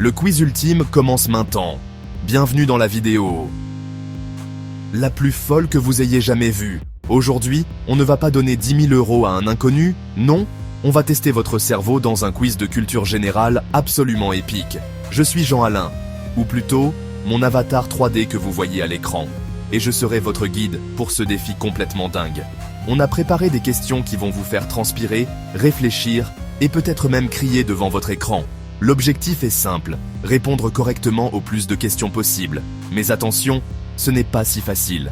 Le quiz ultime commence maintenant. Bienvenue dans la vidéo la plus folle que vous ayez jamais vue. Aujourd'hui, on ne va pas donner 10 000 € à un inconnu, non, on va tester votre cerveau dans un quiz de culture générale absolument épique. Je suis Jean-Alain, ou plutôt, mon avatar 3D que vous voyez à l'écran. Et je serai votre guide pour ce défi complètement dingue. On a préparé des questions qui vont vous faire transpirer, réfléchir, et peut-être même crier devant votre écran. L'objectif est simple, répondre correctement au plus de questions possibles. Mais attention, ce n'est pas si facile.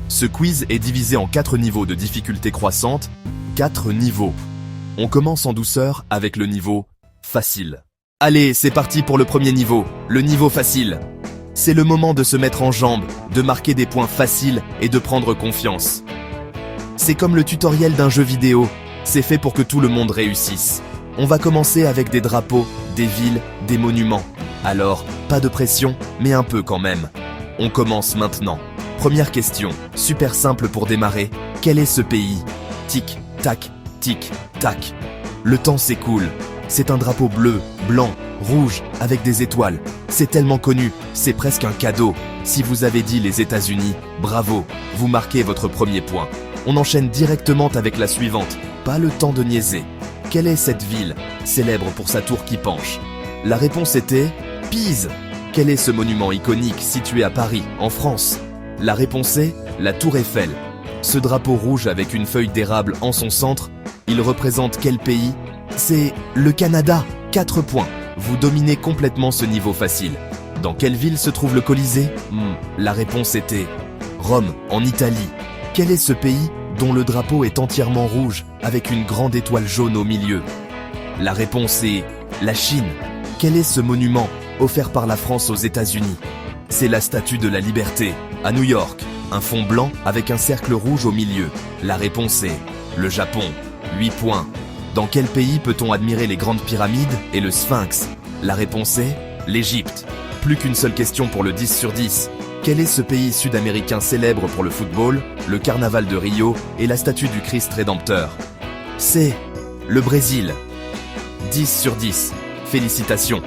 Ce quiz est divisé en 4 niveaux de difficulté croissante, 4 niveaux. On commence en douceur avec le niveau facile. Allez, c'est parti pour le premier niveau, le niveau facile. C'est le moment de se mettre en jambe, de marquer des points faciles et de prendre confiance. C'est comme le tutoriel d'un jeu vidéo, c'est fait pour que tout le monde réussisse. On va commencer avec des drapeaux, des villes, des monuments. Alors, pas de pression, mais un peu quand même. On commence maintenant. Première question, super simple pour démarrer. Quel est ce pays? Tic, tac, tic, tac. Le temps s'écoule. C'est un drapeau bleu, blanc, rouge, avec des étoiles. C'est tellement connu, c'est presque un cadeau. Si vous avez dit les États-Unis, bravo, vous marquez votre premier point. On enchaîne directement avec la suivante. Pas le temps de niaiser. Quelle est cette ville, célèbre pour sa tour qui penche? La réponse était Pise. Quel est ce monument iconique situé à Paris, en France? La réponse est la Tour Eiffel. Ce drapeau rouge avec une feuille d'érable en son centre, il représente quel pays? C'est le Canada. 4 points. Vous dominez complètement ce niveau facile. Dans quelle ville se trouve le Colisée? La réponse était Rome, en Italie. Quel est ce pays dont le drapeau est entièrement rouge avec une grande étoile jaune au milieu? La réponse est la Chine. Quel est ce monument offert par la France aux États-Unis? C'est la Statue de la Liberté, à New York. Un fond blanc avec un cercle rouge au milieu. La réponse est le Japon. 8 points. Dans quel pays peut-on admirer les grandes pyramides et le Sphinx? La réponse est l'Égypte. Plus qu'une seule question pour le 10 sur 10. Quel est ce pays sud-américain célèbre pour le football, le carnaval de Rio et la statue du Christ Rédempteur? C'est le Brésil. 10 sur 10. Félicitations.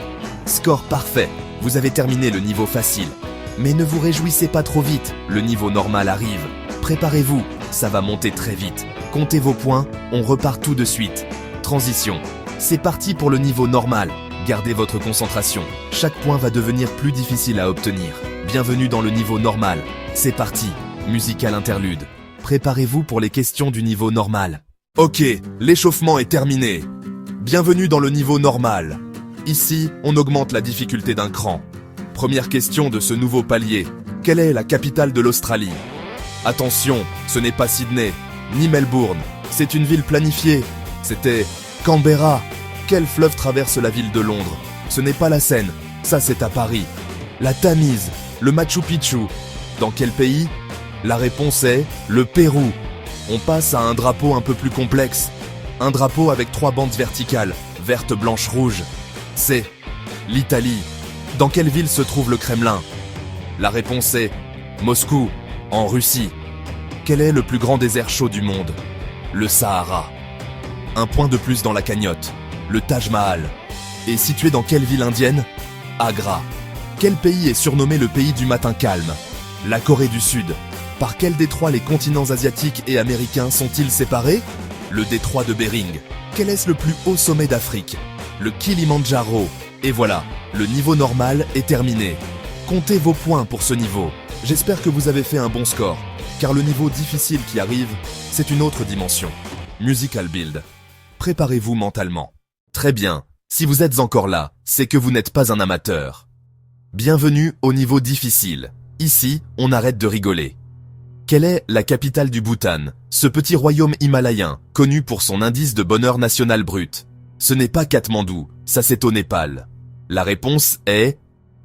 Score parfait. Vous avez terminé le niveau facile. Mais ne vous réjouissez pas trop vite, le niveau normal arrive. Préparez-vous, ça va monter très vite. Comptez vos points, on repart tout de suite. Transition. C'est parti pour le niveau normal. Gardez votre concentration. Chaque point va devenir plus difficile à obtenir. Bienvenue dans le niveau normal. C'est parti. Musical interlude. Préparez-vous pour les questions du niveau normal. Ok, l'échauffement est terminé. Bienvenue dans le niveau normal. Ici, on augmente la difficulté d'un cran. Première question de ce nouveau palier. Quelle est la capitale de l'Australie? Attention, ce n'est pas Sydney, ni Melbourne. C'est une ville planifiée. C'était Canberra. Quel fleuve traverse la ville de Londres? Ce n'est pas la Seine, ça c'est à Paris. La Tamise, le Machu Picchu. Dans quel pays? La réponse est le Pérou. On passe à un drapeau un peu plus complexe. Un drapeau avec 3 bandes verticales, verte, blanche, rouge. C'est l'Italie. Dans quelle ville se trouve le Kremlin? La réponse est Moscou, en Russie. Quel est le plus grand désert chaud du monde? Le Sahara. Un point de plus dans la cagnotte. Le Taj Mahal. Et situé dans quelle ville indienne? Agra. Quel pays est surnommé le pays du matin calme? La Corée du Sud. Par quel détroit les continents asiatiques et américains sont-ils séparés? Le détroit de Bering. Quel est le plus haut sommet d'Afrique? Le Kilimandjaro. Et voilà, le niveau normal est terminé. Comptez vos points pour ce niveau. J'espère que vous avez fait un bon score, car le niveau difficile qui arrive, c'est une autre dimension. Musical build. Préparez-vous mentalement. Très bien, si vous êtes encore là, c'est que vous n'êtes pas un amateur. Bienvenue au niveau difficile. Ici, on arrête de rigoler. Quelle est la capitale du Bhoutan, ce petit royaume himalayen, connu pour son indice de bonheur national brut? Ce n'est pas Katmandou, ça c'est au Népal. La réponse est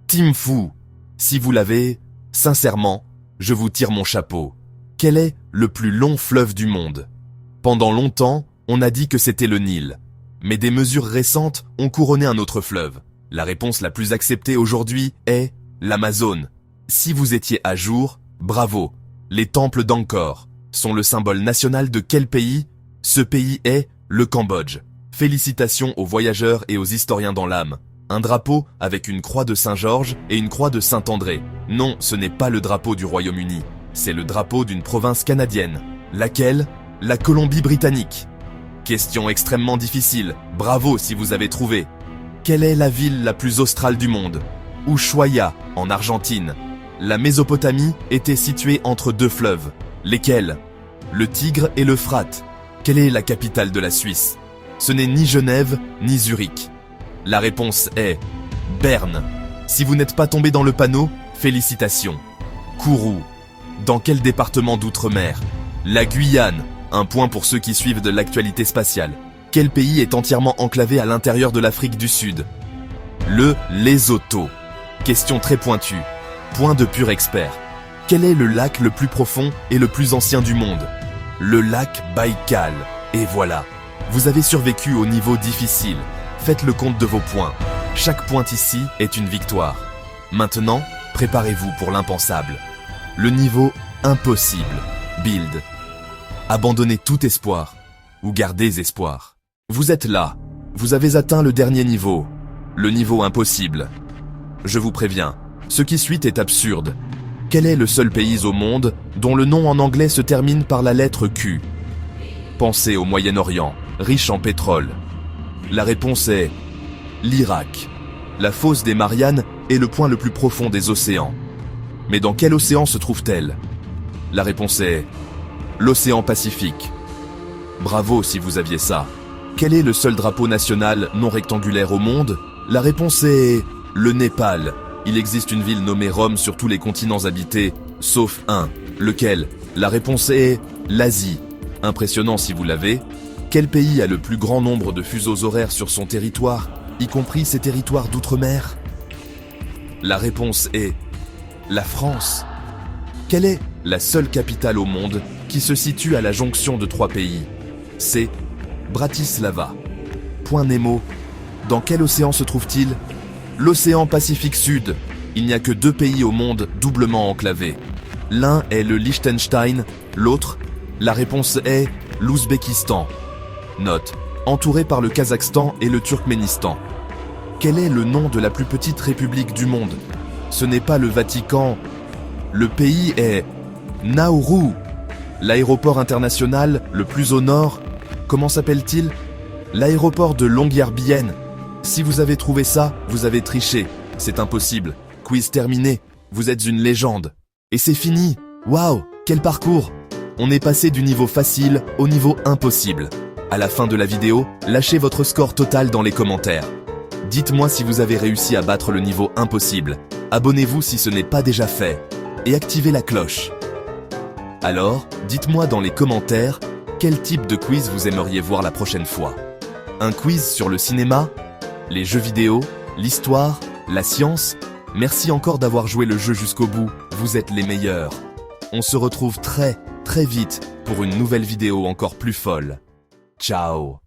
Thimphu. Si vous l'avez, sincèrement, je vous tire mon chapeau. Quel est le plus long fleuve du monde? Pendant longtemps, on a dit que c'était le Nil. Mais des mesures récentes ont couronné un autre fleuve. La réponse la plus acceptée aujourd'hui est l'Amazone. Si vous étiez à jour, bravo. Les temples d'Angkor sont le symbole national de quel pays? Ce pays est le Cambodge. Félicitations aux voyageurs et aux historiens dans l'âme. Un drapeau avec une croix de Saint-Georges et une croix de Saint-André. Non, ce n'est pas le drapeau du Royaume-Uni. C'est le drapeau d'une province canadienne. Laquelle? La Colombie-Britannique. Question extrêmement difficile. Bravo si vous avez trouvé. Quelle est la ville la plus australe du monde? Ushuaia, en Argentine. La Mésopotamie était située entre deux fleuves. Lesquels? Le Tigre et l'Euphrate. Quelle est la capitale de la Suisse? Ce n'est ni Genève, ni Zurich. La réponse est Berne. Si vous n'êtes pas tombé dans le panneau, félicitations. Kourou. Dans quel département d'outre-mer? La Guyane. Un point pour ceux qui suivent de l'actualité spatiale. Quel pays est entièrement enclavé à l'intérieur de l'Afrique du Sud? Le Lesotho. Question très pointue. Point de pur expert. Quel est le lac le plus profond et le plus ancien du monde? Le lac Baïkal. Et voilà. Vous avez survécu au niveau difficile. Faites le compte de vos points. Chaque point ici est une victoire. Maintenant, préparez-vous pour l'impensable. Le niveau impossible. Build. Abandonnez tout espoir. Ou gardez espoir. Vous êtes là. Vous avez atteint le dernier niveau. Le niveau impossible. Je vous préviens, ce qui suit est absurde. Quel est le seul pays au monde dont le nom en anglais se termine par la lettre Q? Pensez au Moyen-Orient, riche en pétrole. La réponse est l'Irak. La fosse des Mariannes est le point le plus profond des océans. Mais dans quel océan se trouve-t-elle? La réponse est l'océan Pacifique. Bravo si vous aviez ça. Quel est le seul drapeau national non rectangulaire au monde? La réponse est le Népal. Il existe une ville nommée Rome sur tous les continents habités, sauf un. Lequel? La réponse est l'Asie. Impressionnant si vous l'avez. Quel pays a le plus grand nombre de fuseaux horaires sur son territoire, y compris ses territoires d'outre-mer? La réponse est la France. Quelle est la seule capitale au monde qui se situe à la jonction de trois pays? C'est Bratislava. Point Nemo. Dans quel océan se trouve-t-il? L'océan Pacifique Sud. Il n'y a que deux pays au monde doublement enclavés. L'un est le Liechtenstein, l'autre, la réponse est l'Ouzbékistan. Note, entouré par le Kazakhstan et le Turkménistan. Quel est le nom de la plus petite république du monde? Ce n'est pas le Vatican. Le pays est Nauru. L'aéroport international le plus au nord, comment s'appelle-t-il? L'aéroport de Longyearbyen. Si vous avez trouvé ça, vous avez triché. C'est impossible. Quiz terminé. Vous êtes une légende. Et c'est fini. Waouh, quel parcours! On est passé du niveau facile au niveau impossible. À la fin de la vidéo, lâchez votre score total dans les commentaires. Dites-moi si vous avez réussi à battre le niveau impossible. Abonnez-vous si ce n'est pas déjà fait. Et activez la cloche. Alors, dites-moi dans les commentaires quel type de quiz vous aimeriez voir la prochaine fois. Un quiz sur le cinéma, les jeux vidéo, l'histoire, la science? Merci encore d'avoir joué le jeu jusqu'au bout, vous êtes les meilleurs. On se retrouve très vite pour une nouvelle vidéo encore plus folle. Ciao.